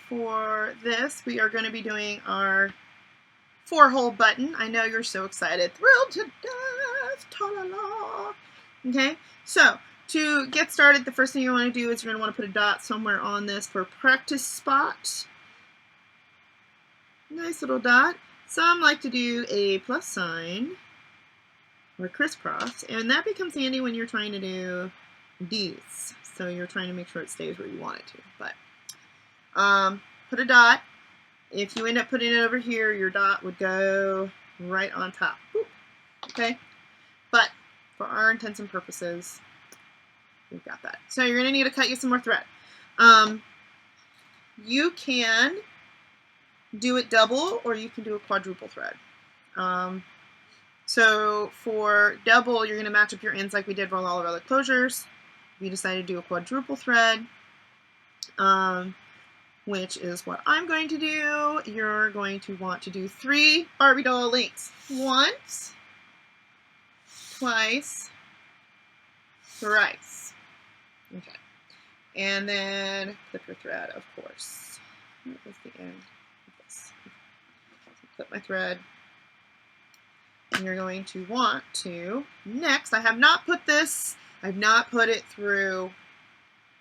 for this, we are going to be doing our 4-hole button. I know you're so excited. Thrilled to death. Ta-la-la. Okay, so to get started, the first thing you want to do is you're going to want to put a dot somewhere on this for practice spot. Nice little dot. Some like to do a plus sign or crisscross, and that becomes handy when you're trying to do these. So you're trying to make sure it stays where you want it to. But put a dot. If you end up putting it over here, your dot would go right on top. Boop. Okay? But for our intents and purposes, we've got that. So you're going to need to cut you some more thread. You can do it double or you can do a quadruple thread. So for double, you're going to match up your ends like we did for all of our other closures. If you decide to do a quadruple thread, which is what I'm going to do, you're going to want to do 3 Barbie doll links. Once, twice, thrice. Okay. And then clip your thread, of course. What was the end of this? So clip my thread. And you're going to want to, next, I have not put it through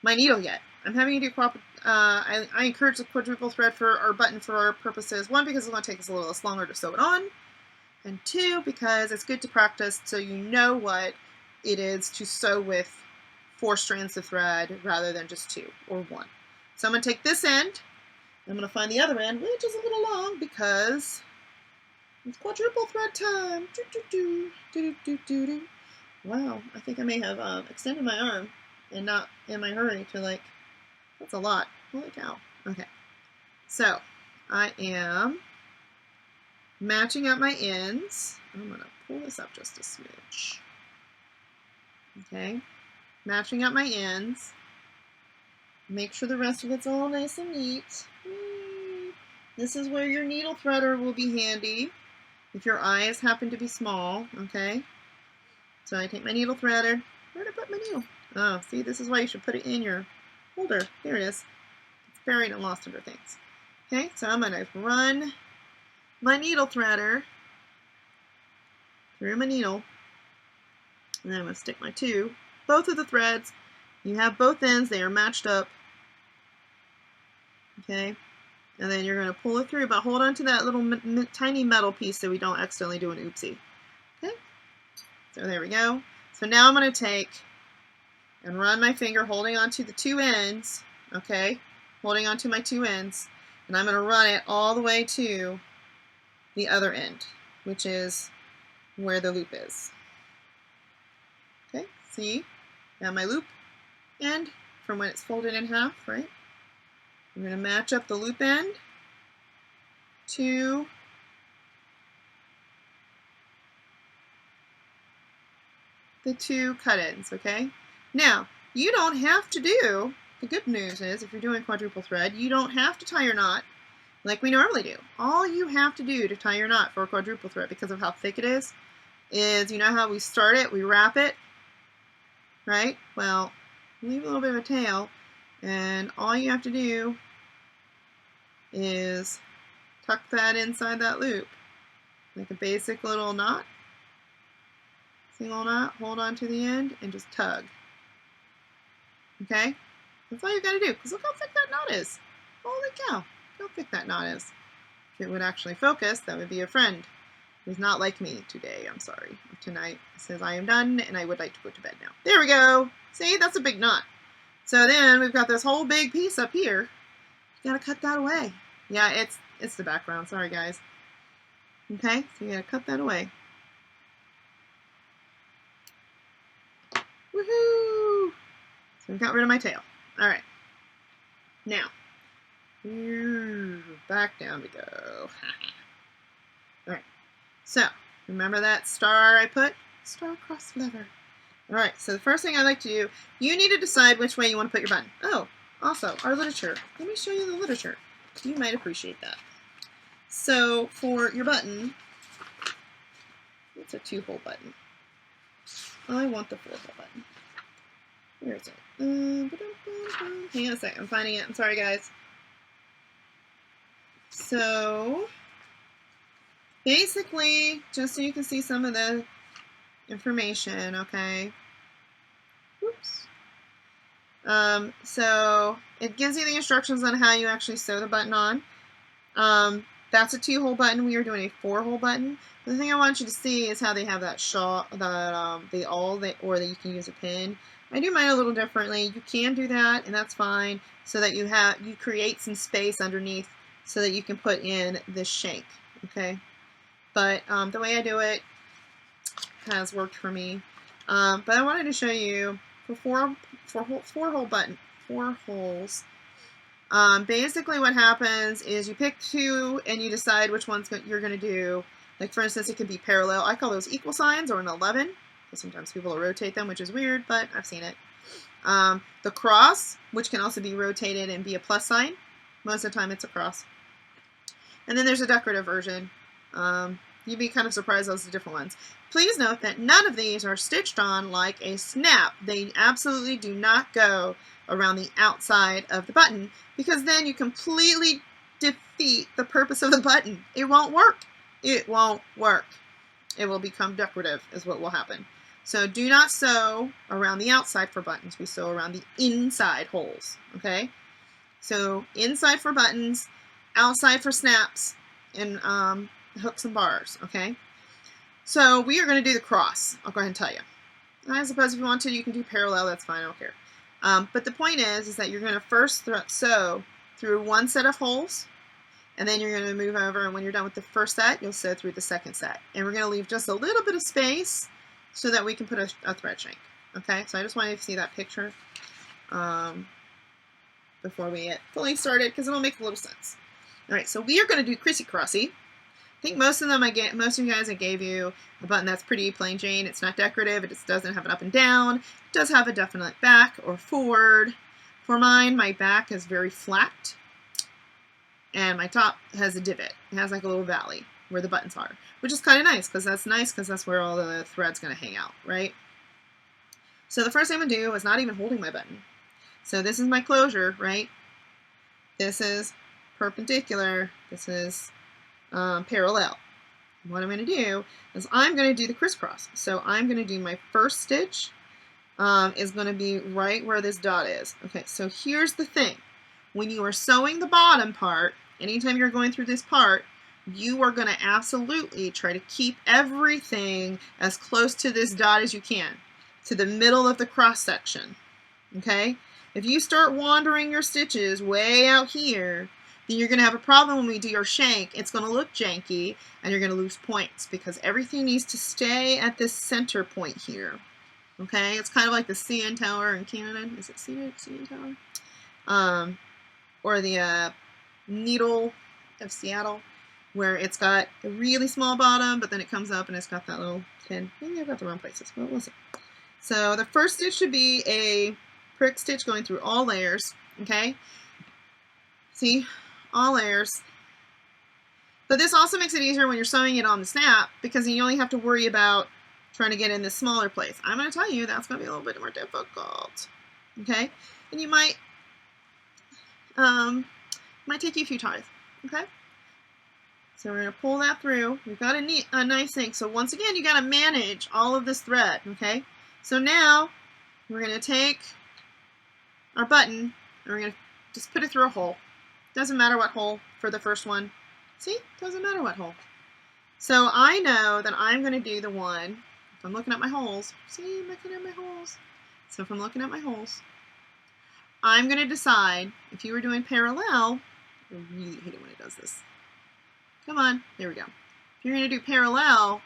my needle yet. I'm having you do I encourage the quadruple thread for our button for our purposes. 1, because it's going to take us a little less longer to sew it on. And 2, because it's good to practice so you know what it is to sew with 4 strands of thread rather than just 2 or 1. So I'm going to take this end. I'm going to find the other end, which is a little long because it's quadruple thread time. Wow, I think I may have extended my arm and not in my hurry to like, that's a lot. Holy cow. Okay, so I am matching up my ends. I'm going to pull this up just a smidge. Okay, matching up my ends. Make sure the rest of it's all nice and neat. This is where your needle threader will be handy if your eyes happen to be small, okay? So I take my needle threader. Where did I put my needle? Oh, see, this is why you should put it in your holder. There it is. It's buried and lost under things. Okay, so I'm going to run my needle threader through my needle. And then I'm going to stick my both of the threads. You have both ends. They are matched up. Okay, and then you're going to pull it through, but hold on to that little tiny metal piece so we don't accidentally do an oopsie. Okay, so there we go. So now I'm going to take and run my finger holding onto the 2 ends, okay, holding onto my 2 ends, and I'm going to run it all the way to the other end, which is where the loop is. Okay, see, now my loop end from when it's folded in half, right? I'm going to match up the loop end to the 2 cut ends, okay? Now, you don't have to do, the good news is, if you're doing quadruple thread, you don't have to tie your knot like we normally do. All you have to do to tie your knot for a quadruple thread, because of how thick it is, you know how we start it, we wrap it, right? Well, leave a little bit of a tail, and all you have to do is tuck that inside that loop, like a basic little knot, single knot, hold on to the end, and just tug. Okay? That's all you gotta do, because look how thick that knot is. Holy cow, look how thick that knot is. If it would actually focus, that would be a friend who's not like me today, I'm sorry. Tonight, it says I am done, and I would like to go to bed now. There we go! See, that's a big knot. So then, we've got this whole big piece up here. You gotta cut that away. Yeah, it's the background, sorry guys. Okay, so you gotta cut that away. Woohoo! So I got rid of my tail. Alright. Now, back down we go. Alright, so remember that star I put? Star-crossed lever. Alright, so the first thing I like to do, you need to decide which way you want to put your button. Oh, also, our literature. Let me show you the literature. You might appreciate that. So, for your button, it's a 2-hole button. I want the 4-hole button. Where is it? Hang on a sec, I'm finding it. I'm sorry, guys. So basically, just so you can see some of the information, okay? Oops. So it gives you the instructions on how you actually sew the button on. That's a 2-hole button. We are doing a 4-hole button. The thing I want you to see is how they have that shawl, the awl, or that you can use a pin. I do mine a little differently. You can do that, and that's fine, so that you create some space underneath so that you can put in this shank. Okay, but the way I do it has worked for me. But I wanted to show you for 4-hole button, 4 holes. Basically what happens is you pick 2 and you decide which ones you're going to do. Like for instance, it could be parallel. I call those equal signs, or an 11. Sometimes people will rotate them, which is weird, but I've seen it. The cross, which can also be rotated and be a plus sign. Most of the time it's a cross. And then there's a decorative version. You'd be kind of surprised those are different ones. Please note that none of these are stitched on like a snap. They absolutely do not go around the outside of the button, because then you completely defeat the purpose of the button. It won't work. It won't work. It will become decorative is what will happen. So do not sew around the outside for buttons. We sew around the inside holes, okay? So inside for buttons, outside for snaps, and hooks and bars, okay? So we are going to do the cross. I'll go ahead and tell you. I suppose if you want to, you can do parallel. That's fine. I don't care. But the point is that you're going to first sew through one set of holes, and then you're going to move over, and when you're done with the first set, you'll sew through the second set. And we're going to leave just a little bit of space so that we can put a thread shank. Okay, so I just wanted you to see that picture before we get fully started, because it'll make a little sense. All right, so we are going to do Crissy Crossy. I think most of you guys, I gave you a button that's pretty plain Jane. It's not decorative. It just doesn't have an up and down. It does have a definite back or forward. For mine, my back is very flat, and my top has a divot. It has like a little valley where the buttons are, which is kind of nice because that's where all the thread's going to hang out, right? So the first thing I'm going to do is not even holding my button. So this is my closure, right? This is perpendicular. This is parallel. What I'm going to do is I'm going to do the crisscross. So I'm going to do my first stitch is going to be right where this dot is. Okay, so here's the thing. When you are sewing the bottom part, anytime you're going through this part, you are going to absolutely try to keep everything as close to this dot as you can, to the middle of the cross section. Okay? If you start wandering your stitches way out here, then you're going to have a problem when we do your shank. It's going to look janky, and you're going to lose points, because everything needs to stay at this center point here. Okay? It's kind of like the CN Tower in Canada. Is it CN Tower? Or the Needle of Seattle, where it's got a really small bottom, but then it comes up and it's got that little pin. Maybe I've got the wrong places, but we'll see. So the first stitch should be a prick stitch going through all layers. Okay? See? All layers. But this also makes it easier when you're sewing it on the snap, because you only have to worry about trying to get in this smaller place. I'm going to tell you that's going to be a little bit more difficult. Okay? And you might take you a few tries. Okay? So we're going to pull that through. We've got a nice thing. So once again, you got to manage all of this thread. Okay? So now we're going to take our button and we're going to just put it through a hole. Doesn't matter what hole for the first one. See? Doesn't matter what hole. So I know that I'm going to do the one, if I'm looking at my holes, see, I'm looking at my holes. So if I'm looking at my holes, I'm going to decide, if you were doing parallel, I really hate it when it does this. Come on, there we go. If you're going to do parallel,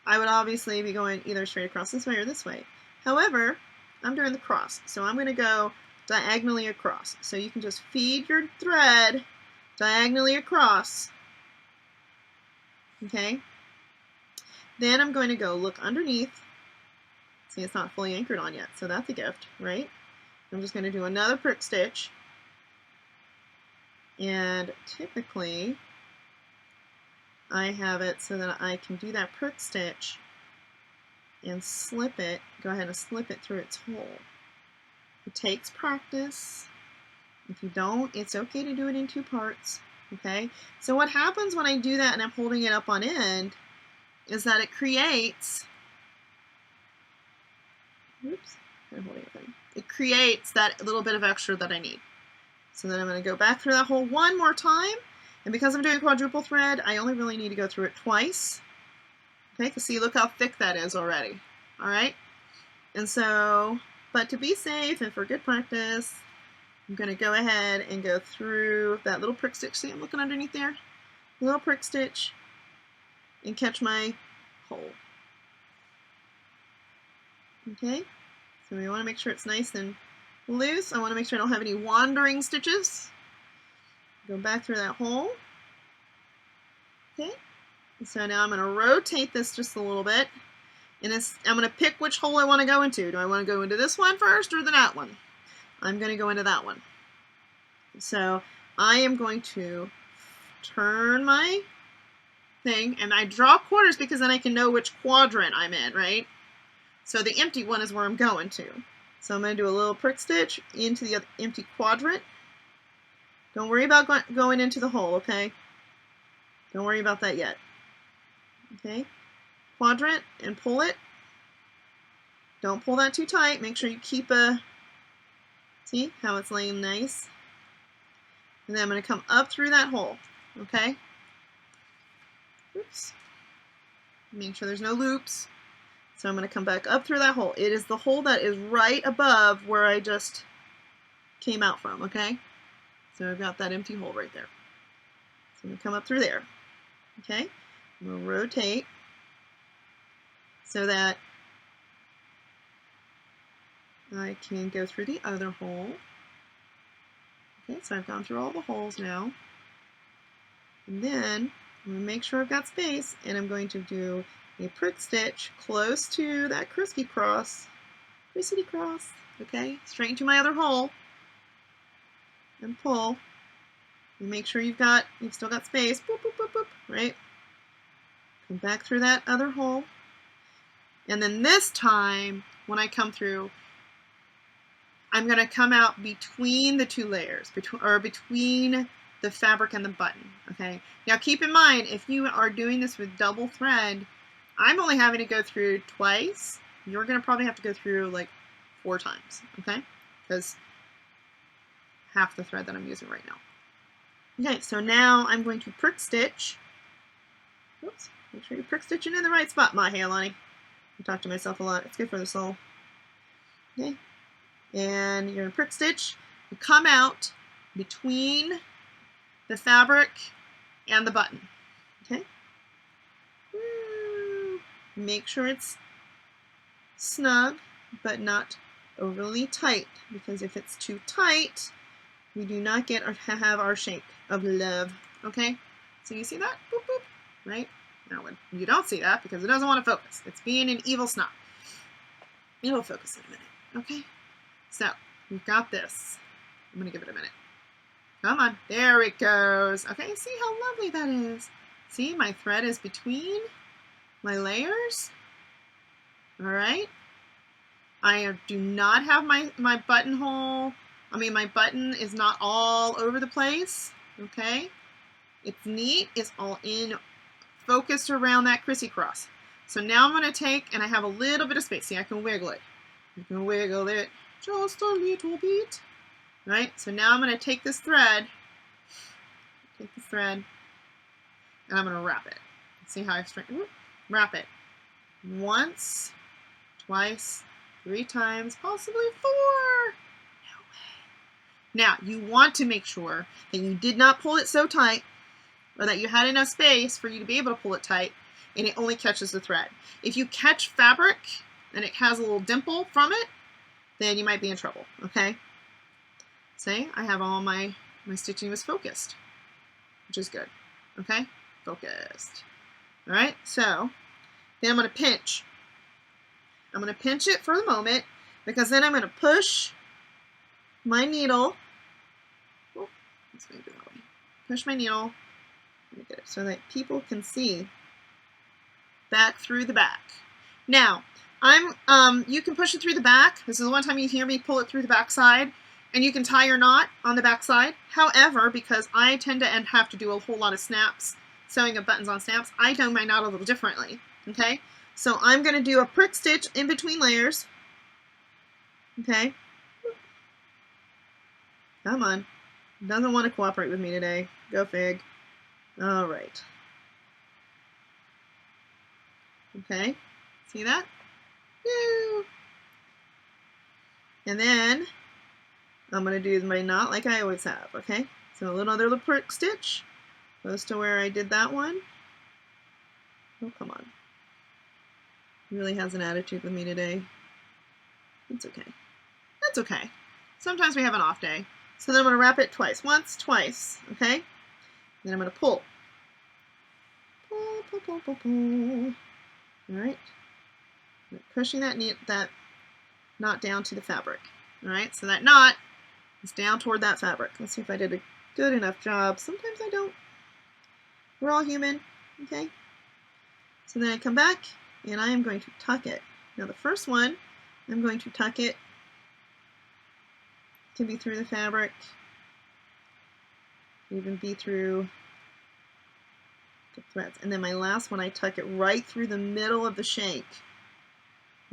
I would obviously be going either straight across this way or this way. However, I'm doing the cross, so I'm going to go diagonally across. So you can just feed your thread diagonally across. Okay? Then I'm going to go look underneath. See, it's not fully anchored on yet, so that's a gift, right? I'm just going to do another prick stitch. And typically, I have it so that I can do that prick stitch and slip it, go ahead and slip it through its hole. It takes practice. If you don't, it's okay to do it in 2 parts. okay? So what happens when I do that and I'm holding it up on end is that it creates, oops, I'm holding it funny. It creates that little bit of extra that I need. So then I'm going to go back through that hole one more time, and because I'm doing quadruple thread, I only really need to go through it twice. Okay, because see, look how thick that is already. All right, and so, but to be safe and for good practice, I'm going to go ahead and go through that little prick stitch. See, I'm looking underneath there. A little prick stitch and catch my hole. Okay, so we want to make sure it's nice and loose. I want to make sure I don't have any wandering stitches. Go back through that hole. Okay, and so now I'm going to rotate this just a little bit. And I'm going to pick which hole I want to go into. Do I want to go into this one first or that one? I'm going to go into that one. So I am going to turn my thing, and I draw quarters because then I can know which quadrant I'm in, right? So the empty one is where I'm going to. So I'm going to do a little prick stitch into the empty quadrant. Don't worry about going into the hole, okay? Don't worry about that yet. Okay? Quadrant and pull it. Don't pull that too tight. Make sure you keep see how it's laying nice? And then I'm going to come up through that hole, okay? Oops. Make sure there's no loops. So I'm going to come back up through that hole. It is the hole that is right above where I just came out from, okay? So I've got that empty hole right there. So I'm going to come up through there, okay? I'm going to rotate so that I can go through the other hole. Okay, so I've gone through all the holes now. And then I'm going to make sure I've got space, and I'm going to do a prick stitch close to that crissy cross, okay? Straight into my other hole, and pull. And make sure you've still got space, boop, boop, boop, boop, right? Come back through that other hole. And then this time, when I come through, I'm going to come out between the two layers, between the fabric and the button, okay? Now keep in mind, if you are doing this with double thread, I'm only having to go through twice. You're going to probably have to go through like 4 times, okay? Because half the thread that I'm using right now. Okay, so now I'm going to prick stitch. Oops, make sure you're prick stitching in the right spot, my Leilani. I talk to myself a lot. It's good for the soul. Okay, and you're going to prick stitch. You come out between the fabric and the button. Okay. Make sure it's snug, but not overly tight, because if it's too tight, we do not get or have our shape of love. Okay? So you see that? Boop, boop. Right? Now you don't see that because it doesn't want to focus. It's being an evil snot. It'll focus in a minute. Okay? So we've got this. I'm going to give it a minute. Come on. There it goes. Okay, see how lovely that is. See, my thread is between my layers. All right. I do not have my buttonhole. My button is not all over the place. Okay. It's neat. It's all in, focused around that crissy cross. So now I'm going to take, and I have a little bit of space. See, I can wiggle it. You can wiggle it just a little bit. All right. So now I'm going to take this thread. And I'm going to wrap it. See how I wrap it. Once, twice, 3 times, possibly 4. No way. Now, you want to make sure that you did not pull it so tight, or that you had enough space for you to be able to pull it tight, and it only catches the thread. If you catch fabric and it has a little dimple from it, then you might be in trouble, okay? See, I have all my stitching was focused, which is good, okay? Focused. All right, so then I'm going to pinch. I'm going to pinch it for the moment, because then I'm going to push my needle. Oh, let's make it that way. Push my needle. Let me get it so that people can see back through the back. Now, you can push it through the back. This is the one time you hear me pull it through the back side. and you can tie your knot on the back side. However, because I tend to have to do a whole lot of snaps, sewing of buttons on snaps, I tie my knot a little differently, okay? So I'm going to do a prick stitch in between layers, okay? Come on. Doesn't want to cooperate with me today. Go fig. All right. Okay, see that? Woo! And then I'm going to do my knot like I always have, okay? So a little other little prick stitch, close to where I did that one. Oh, come on. He really has an attitude with me today. It's okay. That's okay. Sometimes we have an off day. So then I'm going to wrap it twice. Once, twice, okay? Then I'm going to pull. Pull, pull, pull, pull, pull. All right. Pushing that knot down to the fabric. All right, so that knot is down toward that fabric. Let's see if I did a good enough job. Sometimes I don't. We're all human, okay? So then I come back and I am going to tuck it. Now the first one, I'm going to tuck it. It can be through the fabric, even be through the threads. And then my last one, I tuck it right through the middle of the shank.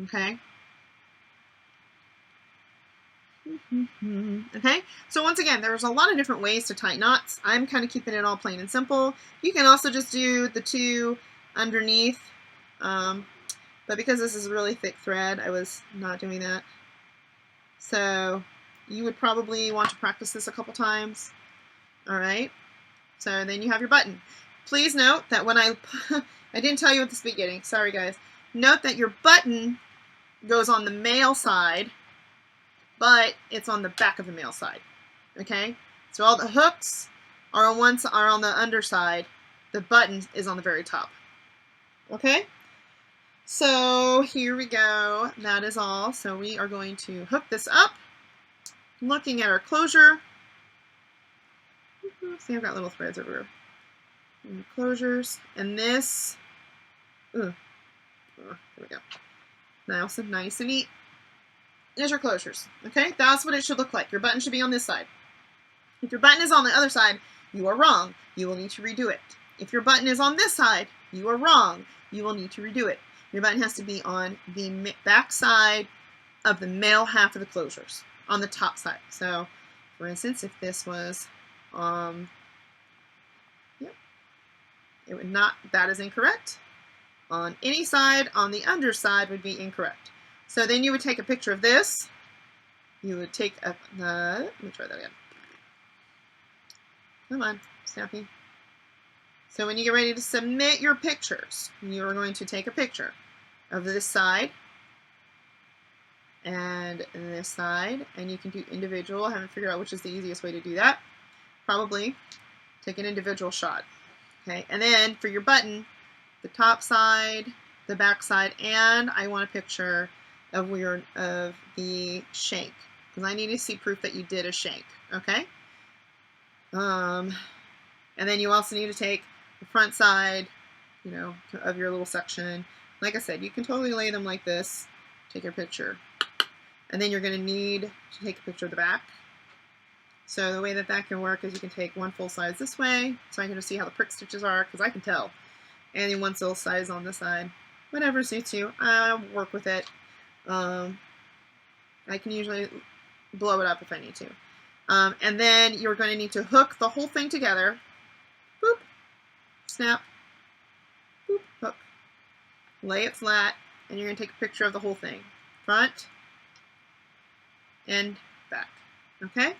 Okay? Okay, so once again, there's a lot of different ways to tie knots. I'm kind of keeping it all plain and simple. You can also just do the two underneath, but because this is really thick thread, I was not doing that. So you would probably want to practice this a couple times. All right, so then you have your button. Please note that when I didn't tell you at the beginning, sorry guys, note that your button goes on the male side, but it's on the back of the male side, okay? So all the hooks are on the underside. The button is on the very top, okay? So here we go. That is all. So we are going to hook this up, looking at our closure. See, I've got little threads everywhere. And closures, and this, there we go. Now some nice and neat. There's your closures, okay? That's what it should look like. Your button should be on this side. If your button is on the other side, you are wrong. You will need to redo it. If your button is on this side, you are wrong. You will need to redo it. Your button has to be on the back side of the male half of the closures, on the top side. So, for instance, if this was, it would not, that is incorrect. On any side, on the underside would be incorrect. So then you would take a picture of this. You would take a, let me try that again. Come on, Snappy. So when you get ready to submit your pictures, you're going to take a picture of this side and this side, and you can do individual. I haven't figured out which is the easiest way to do that. Probably take an individual shot. Okay, and then for your button, the top side, the back side, and I want a picture of the shank, because I need to see proof that you did a shank, okay? And then you also need to take the front side, you know, of your little section. Like I said, you can totally lay them like this, take your picture. And then you're going to need to take a picture of the back. So the way that that can work is you can take one full size this way, so I can just see how the prick stitches are, because I can tell. And then one full size on this side. Whatever suits you, I'll work with it. I can usually blow it up if I need to. And then you're going to need to hook the whole thing together. Boop, snap, boop, hook. Lay it flat, and you're going to take a picture of the whole thing. Front and back. Okay?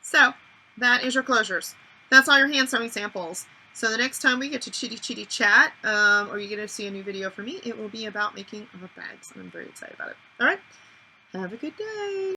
So, that is your closures. That's all your hand sewing samples. So the next time we get to chitty chat, or you get to see a new video from me, it will be about making our bags. And I'm very excited about it. All right? Have a good day.